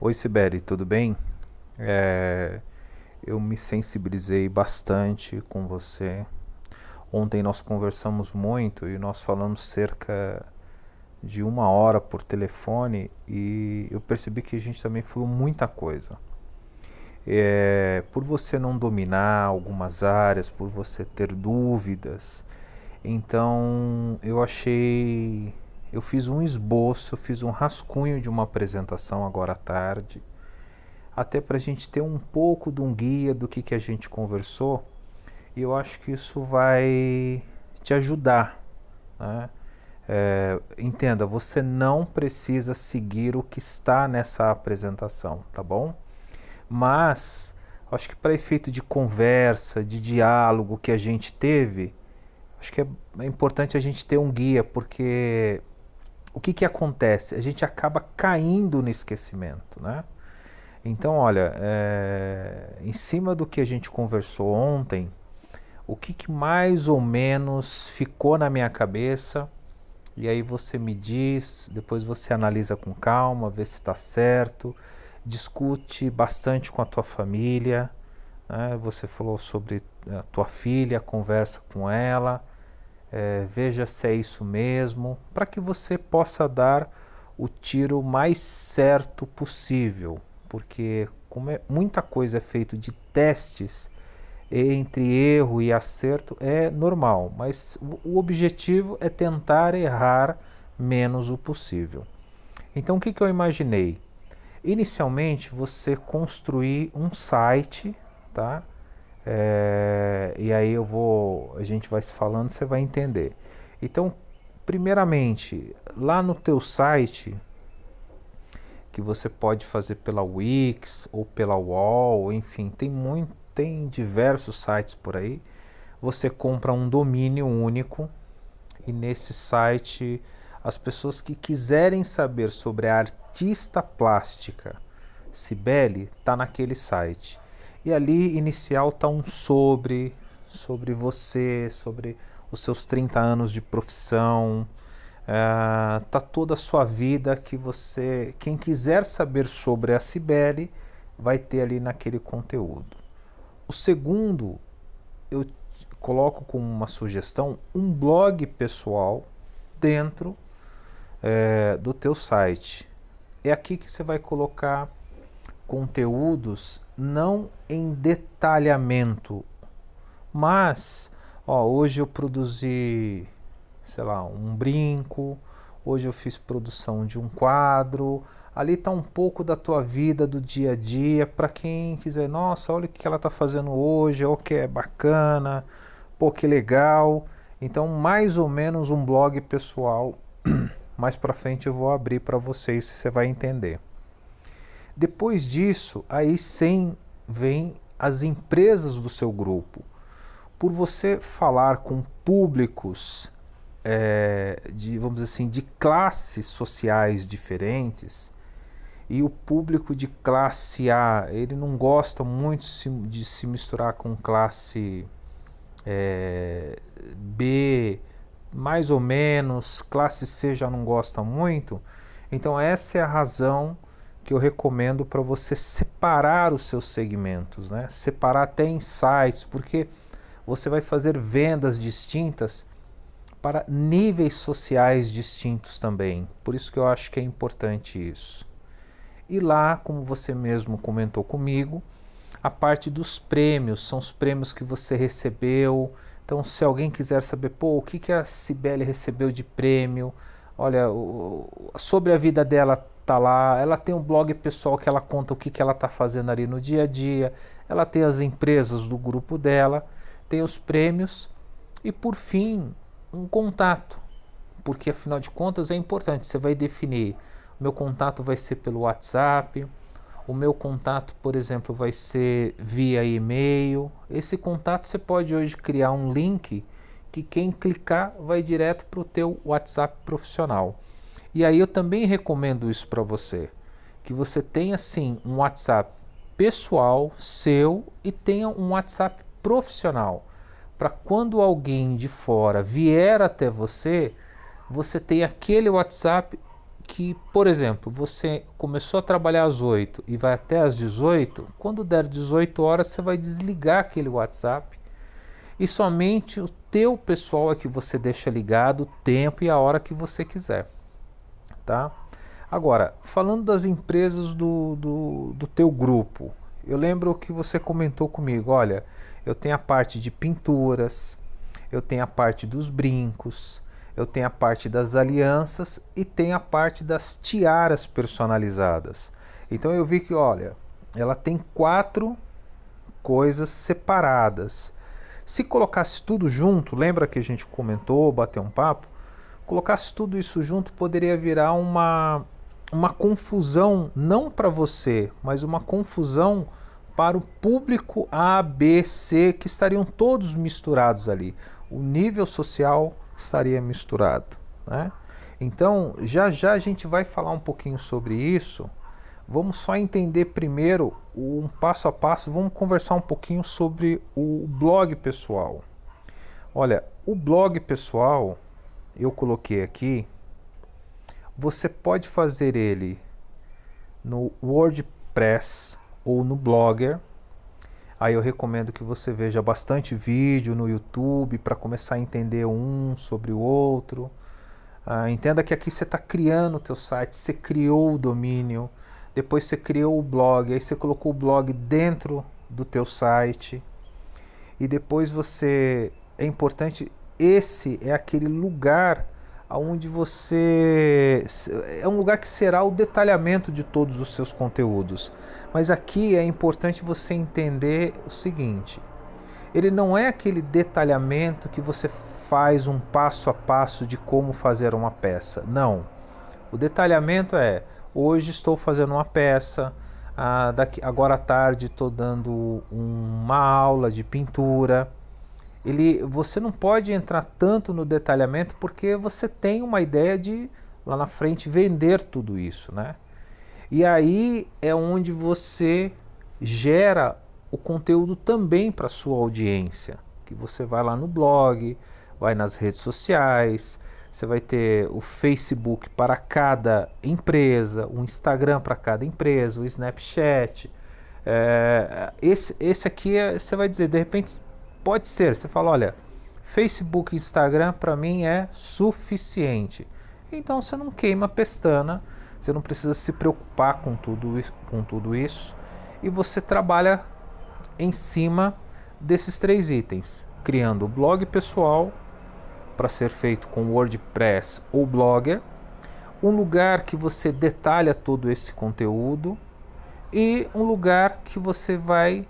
Oi, Sibeli, tudo bem? É, eu me sensibilizei bastante com você. Ontem nós conversamos muito e nós falamos cerca de 1 hora por telefone e eu percebi que a gente também falou muita coisa. Por você não dominar algumas áreas, por você ter dúvidas, então eu fiz um esboço, eu fiz um rascunho de uma apresentação agora à tarde até para a gente ter um pouco de um guia do que a gente conversou, e eu acho que isso vai te ajudar, né? Entenda, você não precisa seguir o que está nessa apresentação, tá bom? Mas acho que para efeito de conversa, de diálogo que a gente teve, acho que é importante a gente ter um guia, porque o que acontece? A gente acaba caindo no esquecimento, né? Então, olha, em cima do que a gente conversou ontem, o que mais ou menos ficou na minha cabeça, e aí você me diz, depois você analisa com calma, vê se está certo, discute bastante com a tua família, né? Você falou sobre a tua filha, conversa com ela, veja se é isso mesmo, para que você possa dar o tiro mais certo possível, porque como muita coisa é feito de testes, entre erro e acerto é normal, mas o objetivo é tentar errar menos o possível. Então o que eu imaginei? Inicialmente você construir um site, tá? E aí a gente vai se falando, você vai entender. Então, primeiramente, lá no teu site, que você pode fazer pela Wix ou pela Wall, enfim, tem diversos sites por aí. Você compra um domínio único e nesse site as pessoas que quiserem saber sobre a artista plástica Cibele tá naquele site. E ali inicial tá um sobre você, sobre os seus 30 anos de profissão, tá toda a sua vida que você, quem quiser saber sobre a Cibele, vai ter ali naquele conteúdo. O segundo, eu coloco como uma sugestão um blog pessoal dentro do teu site. É aqui que você vai colocar conteúdos não em detalhamento, mas hoje eu produzi, sei lá, um brinco, hoje eu fiz produção de um quadro, ali está um pouco da tua vida, do dia a dia, para quem quiser, nossa, olha o que ela está fazendo hoje, olha o que é bacana, pô, que legal. Então, mais ou menos um blog pessoal, mais para frente eu vou abrir para vocês, você vai entender. Depois disso, aí sim vem as empresas do seu grupo. Por você falar com públicos vamos dizer assim, de classes sociais diferentes, e o público de classe A, ele não gosta muito de se misturar com classe B, mais ou menos, classe C já não gosta muito. Então essa é a razão que eu recomendo para você separar os seus segmentos, né? Separar até em sites, porque você vai fazer vendas distintas para níveis sociais distintos também. Por isso que eu acho que é importante isso. E lá, como você mesmo comentou comigo, a parte dos prêmios, são os prêmios que você recebeu. Então, se alguém quiser saber, pô, o que a Cibele recebeu de prêmio, olha, sobre a vida dela tá lá, ela tem um blog pessoal que ela conta o que ela está fazendo ali no dia a dia, ela tem as empresas do grupo dela, tem os prêmios e, por fim, um contato, porque afinal de contas é importante, você vai definir, o meu contato vai ser pelo WhatsApp, o meu contato, por exemplo, vai ser via e-mail. Esse contato você pode hoje criar um link que quem clicar vai direto para o teu WhatsApp profissional. E aí eu também recomendo isso para você, que você tenha sim um WhatsApp pessoal seu e tenha um WhatsApp profissional, para quando alguém de fora vier até você, você tem aquele WhatsApp que, por exemplo, você começou a trabalhar às 8 e vai até às 18, quando der 18 horas você vai desligar aquele WhatsApp e somente o teu pessoal é que você deixa ligado o tempo e a hora que você quiser, tá? Agora, falando das empresas do teu grupo, eu lembro que você comentou comigo, olha, eu tenho a parte de pinturas, eu tenho a parte dos brincos, eu tenho a parte das alianças e tenho a parte das tiaras personalizadas. Então eu vi que, olha, ela tem 4 coisas separadas. Se colocasse tudo junto, lembra que a gente comentou, bateu um papo? Colocasse tudo isso junto, poderia virar uma confusão, não para você, mas uma confusão para o público A, B, C, que estariam todos misturados ali. O nível social estaria misturado, né? Então, já já a gente vai falar um pouquinho sobre isso. Vamos só entender primeiro um passo a passo, vamos conversar um pouquinho sobre o blog pessoal. Olha, o blog pessoal, eu coloquei aqui, você pode fazer ele no WordPress ou no Blogger. Aí eu recomendo que você veja bastante vídeo no YouTube para começar a entender um sobre o outro. Entenda que aqui você está criando o teu site, você criou o domínio, depois você criou o blog, aí você colocou o blog dentro do teu site e depois você... É importante, esse é aquele lugar onde você... É um lugar que será o detalhamento de todos os seus conteúdos. Mas aqui é importante você entender o seguinte: ele não é aquele detalhamento que você faz um passo a passo de como fazer uma peça. Não. O detalhamento é: hoje estou fazendo uma peça, agora à tarde estou dando uma aula de pintura. Você não pode entrar tanto no detalhamento porque você tem uma ideia de lá na frente vender tudo isso, né? E aí é onde você gera o conteúdo também para a sua audiência, que você vai lá no blog, vai nas redes sociais, você vai ter o Facebook para cada empresa, o Instagram para cada empresa, o Snapchat. Esse aqui você vai dizer, de repente pode ser, você fala, olha, Facebook e Instagram para mim é suficiente. Então você não queima a pestana, você não precisa se preocupar com tudo isso e você trabalha em cima desses 3 itens, criando o blog pessoal para ser feito com WordPress ou Blogger, um lugar que você detalha todo esse conteúdo e um lugar que você vai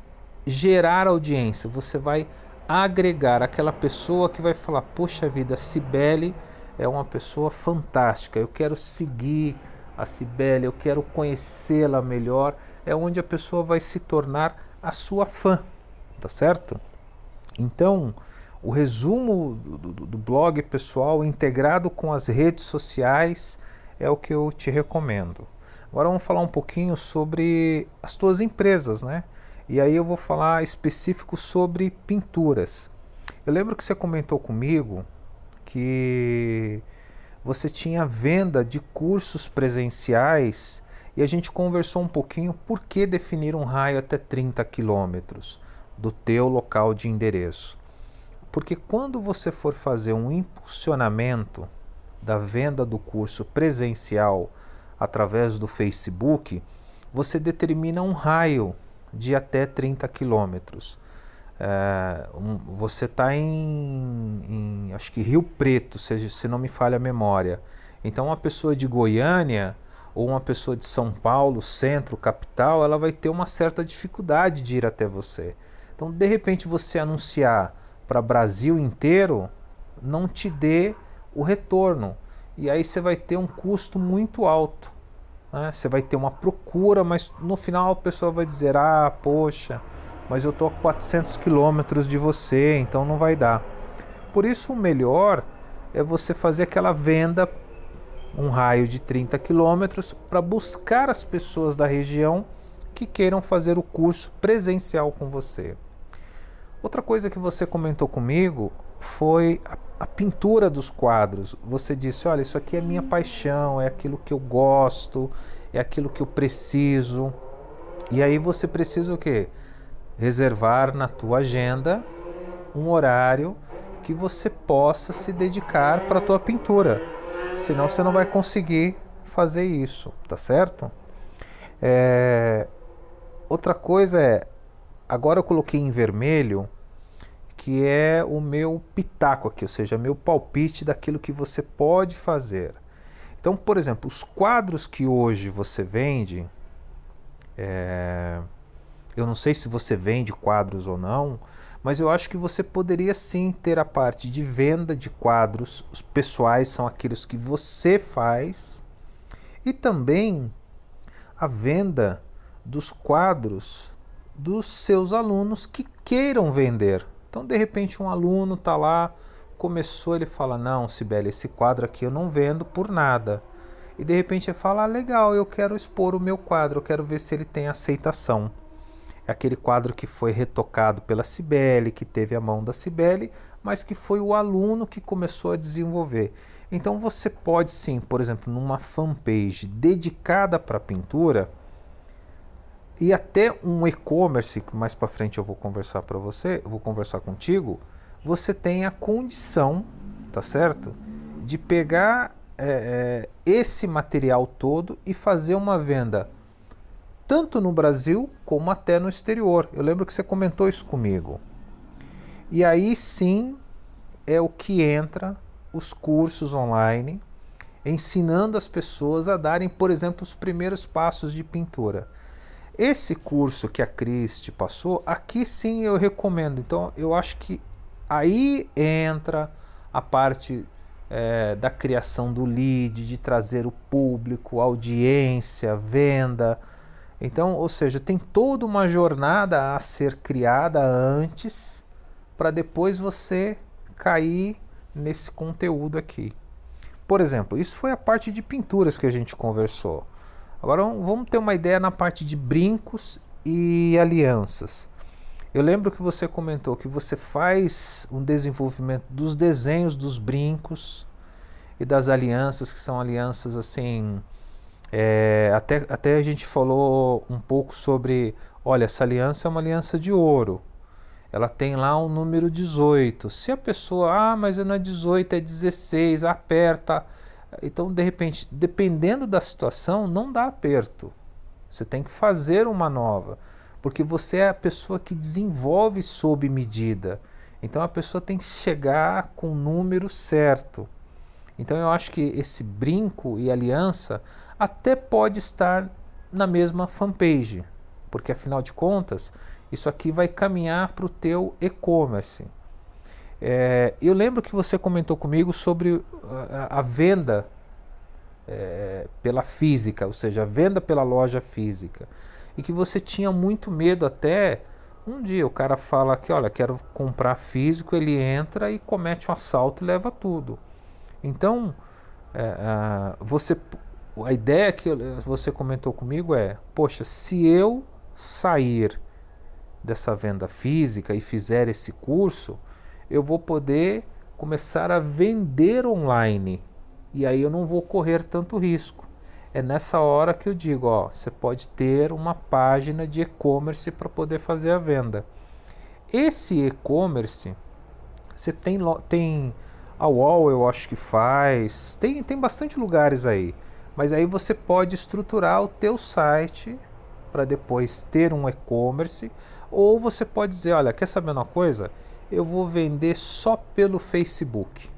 gerar audiência, você vai agregar aquela pessoa que vai falar, poxa vida, a Cibele é uma pessoa fantástica, eu quero seguir a Cibele, eu quero conhecê-la melhor, é onde a pessoa vai se tornar a sua fã, tá certo? Então, o resumo do blog pessoal integrado com as redes sociais é o que eu te recomendo. Agora vamos falar um pouquinho sobre as tuas empresas, né? E aí eu vou falar específico sobre pinturas. Eu lembro que você comentou comigo que você tinha venda de cursos presenciais e a gente conversou um pouquinho por que definir um raio até 30 quilômetros do teu local de endereço. Porque quando você for fazer um impulsionamento da venda do curso presencial através do Facebook, você determina um raio de até 30 quilômetros. Você está em acho que Rio Preto, se não me falha a memória. Então uma pessoa de Goiânia ou uma pessoa de São Paulo, centro, capital, ela vai ter uma certa dificuldade de ir até você. Então de repente você anunciar para Brasil inteiro não te dê o retorno. E aí você vai ter um custo muito alto, né? Você vai ter uma procura, mas no final a pessoa vai dizer, poxa, mas eu estou a 400 quilômetros de você, então não vai dar. Por isso o melhor é você fazer aquela venda, um raio de 30 quilômetros, para buscar as pessoas da região que queiram fazer o curso presencial com você. Outra coisa que você comentou comigo foi a pintura dos quadros. Você disse, olha, isso aqui é minha paixão, é aquilo que eu gosto, é aquilo que eu preciso. E aí você precisa o quê? Reservar na tua agenda um horário que você possa se dedicar para a tua pintura. Senão você não vai conseguir fazer isso, tá certo? Outra coisa é, agora eu coloquei em vermelho, que é o meu pitaco aqui, ou seja, meu palpite daquilo que você pode fazer. Então, por exemplo, os quadros que hoje você vende, eu não sei se você vende quadros ou não, mas eu acho que você poderia sim ter a parte de venda de quadros. Os pessoais são aqueles que você faz, e também a venda dos quadros dos seus alunos que queiram vender. Então, de repente, um aluno está lá, começou, ele fala, não, Cibele, esse quadro aqui eu não vendo por nada. E de repente ele fala, legal, eu quero expor o meu quadro, eu quero ver se ele tem aceitação. É aquele quadro que foi retocado pela Cibele, que teve a mão da Cibele, mas que foi o aluno que começou a desenvolver. Então você pode sim, por exemplo, numa fanpage dedicada para pintura, e até um e-commerce, que mais para frente eu vou conversar para você, eu vou conversar contigo, você tem a condição, tá certo? De pegar esse material todo e fazer uma venda tanto no Brasil como até no exterior. Eu lembro que você comentou isso comigo. E aí sim é o que entra os cursos online, ensinando as pessoas a darem, por exemplo, os primeiros passos de pintura. Esse curso que a Cris te passou, aqui sim eu recomendo. Então eu acho que aí entra a parte da criação do lead, de trazer o público, audiência, venda. Então, ou seja, tem toda uma jornada a ser criada antes para depois você cair nesse conteúdo aqui. Por exemplo, isso foi a parte de pinturas que a gente conversou. Agora vamos ter uma ideia na parte de brincos e alianças. Eu lembro que você comentou que você faz um desenvolvimento dos desenhos dos brincos e das alianças, que são alianças assim... até a gente falou um pouco sobre, olha, essa aliança é uma aliança de ouro. Ela tem lá um número 18. Se a pessoa, mas não é 18, é 16, aperta. Então, de repente, dependendo da situação, não dá aperto. Você tem que fazer uma nova, porque você é a pessoa que desenvolve sob medida. Então, a pessoa tem que chegar com o número certo. Então, eu acho que esse brinco e aliança até pode estar na mesma fanpage, porque, afinal de contas, isso aqui vai caminhar para o teu e-commerce. Eu lembro que você comentou comigo sobre a venda pela física, ou seja, a venda pela loja física, e que você tinha muito medo até um dia o cara fala que, olha, quero comprar físico, ele entra e comete um assalto e leva tudo. Então, a ideia que você comentou comigo é, poxa, se eu sair dessa venda física e fizer esse curso, eu vou poder começar a vender online e aí eu não vou correr tanto risco. É nessa hora que eu digo, você pode ter uma página de e-commerce para poder fazer a venda. Esse e-commerce, você tem a UOL, eu acho que faz, tem bastante lugares aí, mas aí você pode estruturar o teu site para depois ter um e-commerce, ou você pode dizer, olha, quer saber uma coisa? Eu vou vender só pelo Facebook.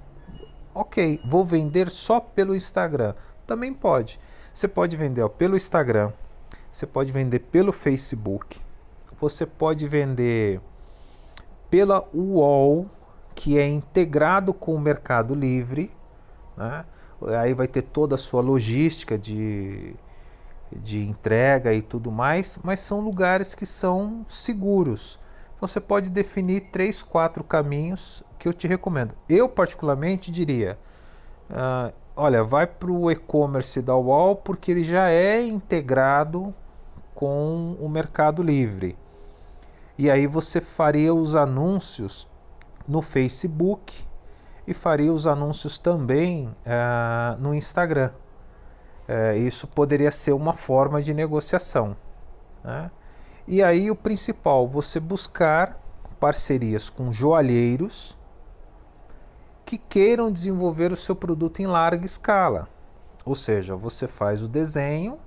Ok, vou vender só pelo Instagram. Também pode. Você pode vender pelo Instagram, você pode vender pelo Facebook, você pode vender pela UOL, que é integrado com o Mercado Livre, né? Aí vai ter toda a sua logística de entrega e tudo mais, mas são lugares que são seguros. Então você pode definir 3, 4 caminhos que eu te recomendo. Eu particularmente diria, olha, vai para o e-commerce da UOL porque ele já é integrado com o Mercado Livre. E aí você faria os anúncios no Facebook e faria os anúncios também no Instagram. Isso poderia ser uma forma de negociação, né? E aí o principal, você buscar parcerias com joalheiros que queiram desenvolver o seu produto em larga escala. Ou seja, você faz o desenho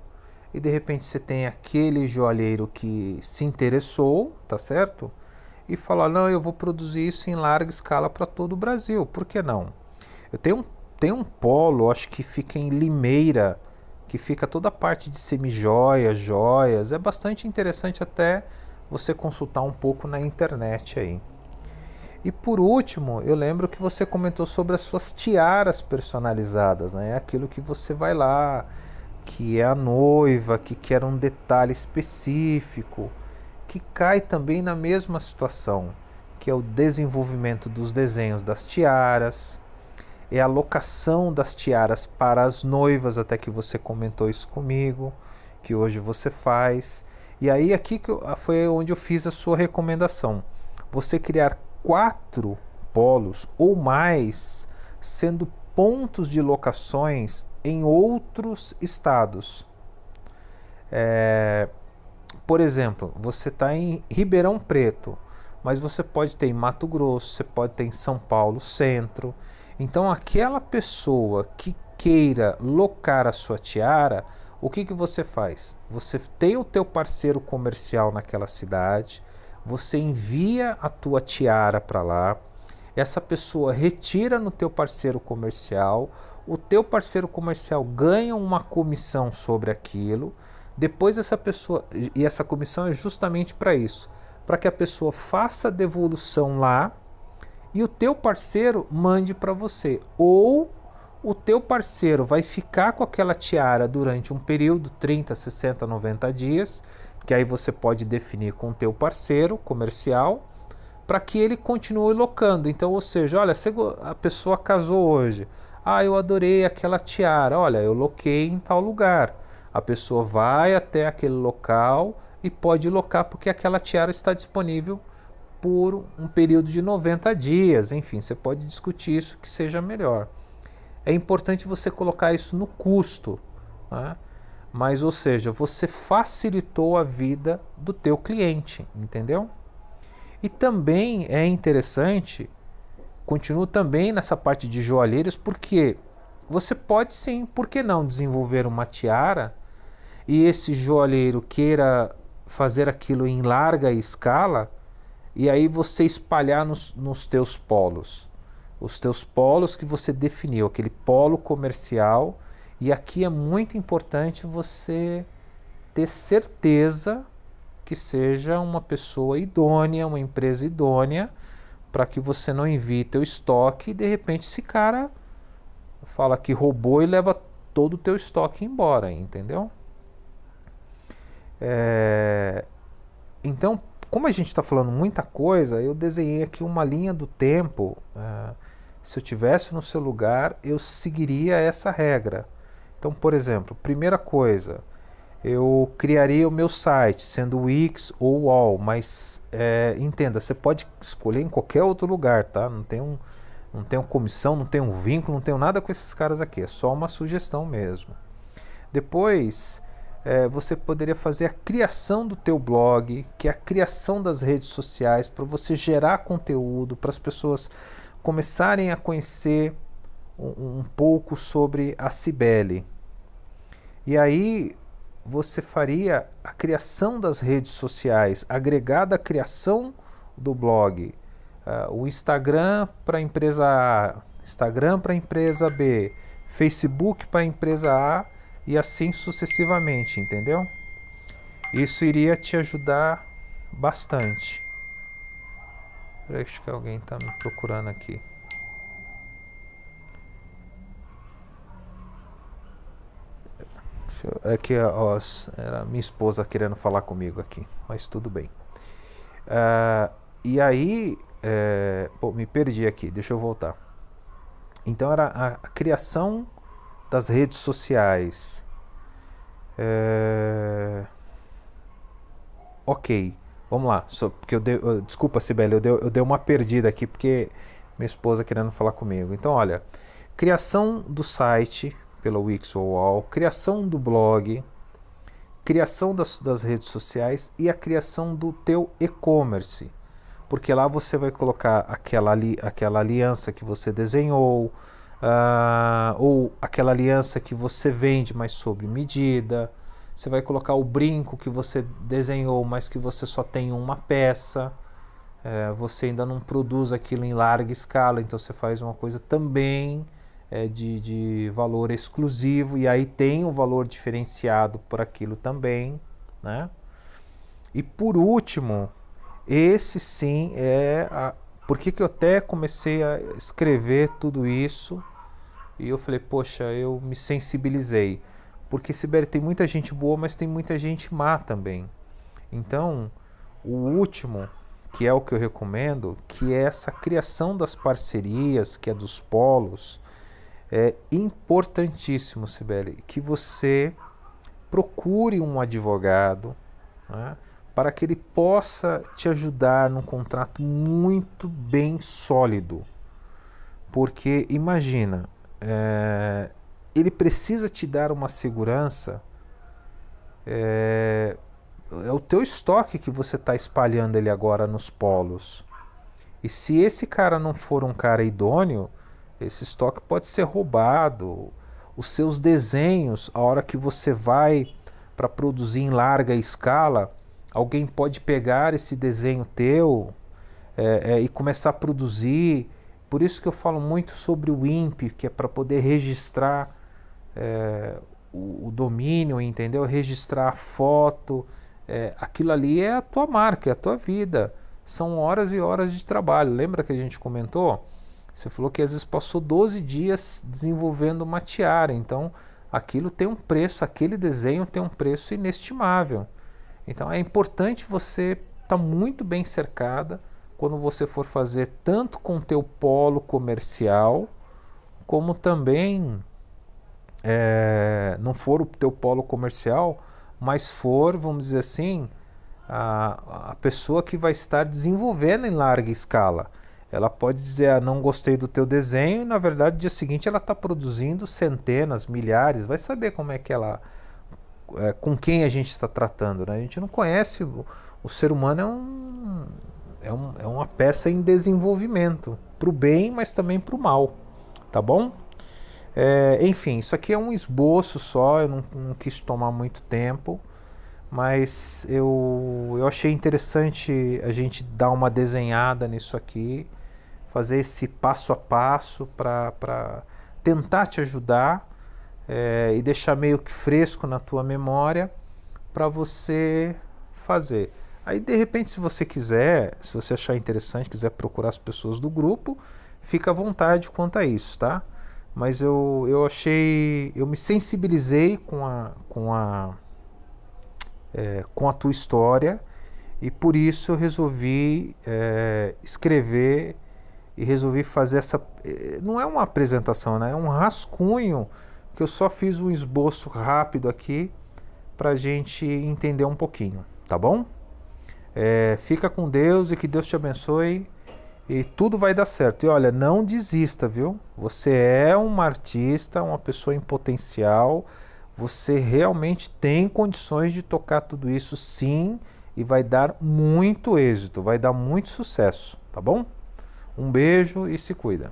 e de repente você tem aquele joalheiro que se interessou, tá certo? E fala, não, eu vou produzir isso em larga escala para todo o Brasil, por que não? Eu tenho um polo, acho que fica em Limeira, que fica toda a parte de semijoias, joias, é bastante interessante até você consultar um pouco na internet aí. E por último, eu lembro que você comentou sobre as suas tiaras personalizadas, né? Aquilo que você vai lá, que é a noiva, que quer um detalhe específico, que cai também na mesma situação, que é o desenvolvimento dos desenhos das tiaras, é a locação das tiaras para as noivas, até que você comentou isso comigo, que hoje você faz. E aí aqui foi onde eu fiz a sua recomendação. Você criar 4 polos ou mais, sendo pontos de locações em outros estados. Por exemplo, você está em Ribeirão Preto, mas você pode ter em Mato Grosso, você pode ter em São Paulo Centro. Então aquela pessoa que queira locar a sua tiara, o que você faz? Você tem o teu parceiro comercial naquela cidade, você envia a tua tiara para lá, essa pessoa retira no teu parceiro comercial, o teu parceiro comercial ganha uma comissão sobre aquilo, depois essa pessoa, e essa comissão é justamente para isso, para que a pessoa faça a devolução lá e o teu parceiro mande para você, ou o teu parceiro vai ficar com aquela tiara durante um período, 30, 60, 90 dias, que aí você pode definir com o teu parceiro comercial, para que ele continue locando. Então, ou seja, olha, a pessoa casou hoje, eu adorei aquela tiara, olha, eu loquei em tal lugar. A pessoa vai até aquele local e pode locar porque aquela tiara está disponível por um período de 90 dias, enfim, você pode discutir isso que seja melhor. É importante você colocar isso no custo, né? Mas, ou seja, você facilitou a vida do teu cliente, entendeu? E também é interessante, continuo também nessa parte de joalheiros, porque você pode sim, por que não desenvolver uma tiara e esse joalheiro queira fazer aquilo em larga escala e aí você espalhar nos teus polos. Os teus polos que você definiu, aquele polo comercial. E aqui é muito importante você ter certeza que seja uma pessoa idônea, uma empresa idônea, para que você não envie teu estoque e de repente esse cara fala que roubou e leva todo o teu estoque embora, entendeu? Então, como a gente está falando muita coisa, eu desenhei aqui uma linha do tempo. Se eu tivesse no seu lugar, eu seguiria essa regra. Então, por exemplo, primeira coisa, eu criaria o meu site, sendo o Wix ou o Wall, mas entenda, você pode escolher em qualquer outro lugar, tá? Não tenho comissão, não tenho vínculo, não tenho nada com esses caras aqui, é só uma sugestão mesmo. Depois, você poderia fazer a criação do teu blog, que é a criação das redes sociais, para você gerar conteúdo, para as pessoas começarem a conhecer um pouco sobre a Cibele. E aí você faria a criação das redes sociais, agregada à criação do blog. O Instagram para a empresa A, Instagram para a empresa B, Facebook para a empresa A e assim sucessivamente, entendeu? Isso iria te ajudar bastante. Acho que alguém está me procurando aqui. É que era minha esposa querendo falar comigo aqui, mas tudo bem. E aí, me perdi aqui, deixa eu voltar. Então era a criação das redes sociais. Ok, vamos lá. Porque desculpa, Sibeli, eu dei uma perdida aqui, porque minha esposa querendo falar comigo. Então, olha, criação do site pela Wix ou Wall, criação do blog, criação das redes sociais e a criação do teu e-commerce. Porque lá você vai colocar aquela aliança que você desenhou, ou aquela aliança que você vende, mas sob medida. Você vai colocar o brinco que você desenhou, mas que você só tem uma peça. Você ainda não produz aquilo em larga escala, então você faz uma coisa também de valor exclusivo, e aí tem um valor diferenciado por aquilo também, né? E por último, esse sim por que eu até comecei a escrever tudo isso, e eu falei, poxa, eu me sensibilizei, porque Sibeli, tem muita gente boa, mas tem muita gente má também. Então, o último, que é o que eu recomendo, que é essa criação das parcerias, que é dos polos, é importantíssimo, Sibeli, que você procure um advogado, né, para que ele possa te ajudar num contrato muito bem sólido. Porque, imagina, ele precisa te dar uma segurança, é o teu estoque que você está espalhando ele agora nos polos. E se esse cara não for um cara idôneo, esse estoque pode ser roubado. Os seus desenhos, a hora que você vai para produzir em larga escala, alguém pode pegar esse desenho teu e começar a produzir. Por isso que eu falo muito sobre o INPE, que é para poder registrar o domínio, entendeu? Registrar a foto. Aquilo ali é a tua marca, é a tua vida. São horas e horas de trabalho. Lembra que a gente comentou? Você falou que às vezes passou 12 dias desenvolvendo uma tiara. Então, aquilo tem um preço, aquele desenho tem um preço inestimável. Então, é importante você estar muito bem cercada quando você for fazer tanto com o teu polo comercial, como também não for o teu polo comercial, mas for, vamos dizer assim, a pessoa que vai estar desenvolvendo em larga escala. Ela pode dizer, não gostei do teu desenho, e na verdade no dia seguinte ela está produzindo centenas, milhares, vai saber como é que ela, com quem a gente está tratando, né? A gente não conhece, o ser humano é uma peça em desenvolvimento, para o bem, mas também para o mal, tá bom? Enfim, isso aqui é um esboço só, eu não quis tomar muito tempo, mas eu achei interessante a gente dar uma desenhada nisso aqui, fazer esse passo a passo para tentar te ajudar e deixar meio que fresco na tua memória para você fazer. Aí de repente, se você quiser, se você achar interessante, quiser procurar as pessoas do grupo, fica à vontade quanto a isso, tá? Mas eu me sensibilizei com a tua história, e por isso eu resolvi escrever e resolvi fazer essa, não é uma apresentação, né? É um rascunho que eu só fiz um esboço rápido aqui para a gente entender um pouquinho, tá bom? Fica com Deus e que Deus te abençoe e tudo vai dar certo. E olha, não desista, viu? Você é uma artista, uma pessoa em potencial, você realmente tem condições de tocar tudo isso sim, e vai dar muito êxito, vai dar muito sucesso, tá bom? Um beijo e se cuida.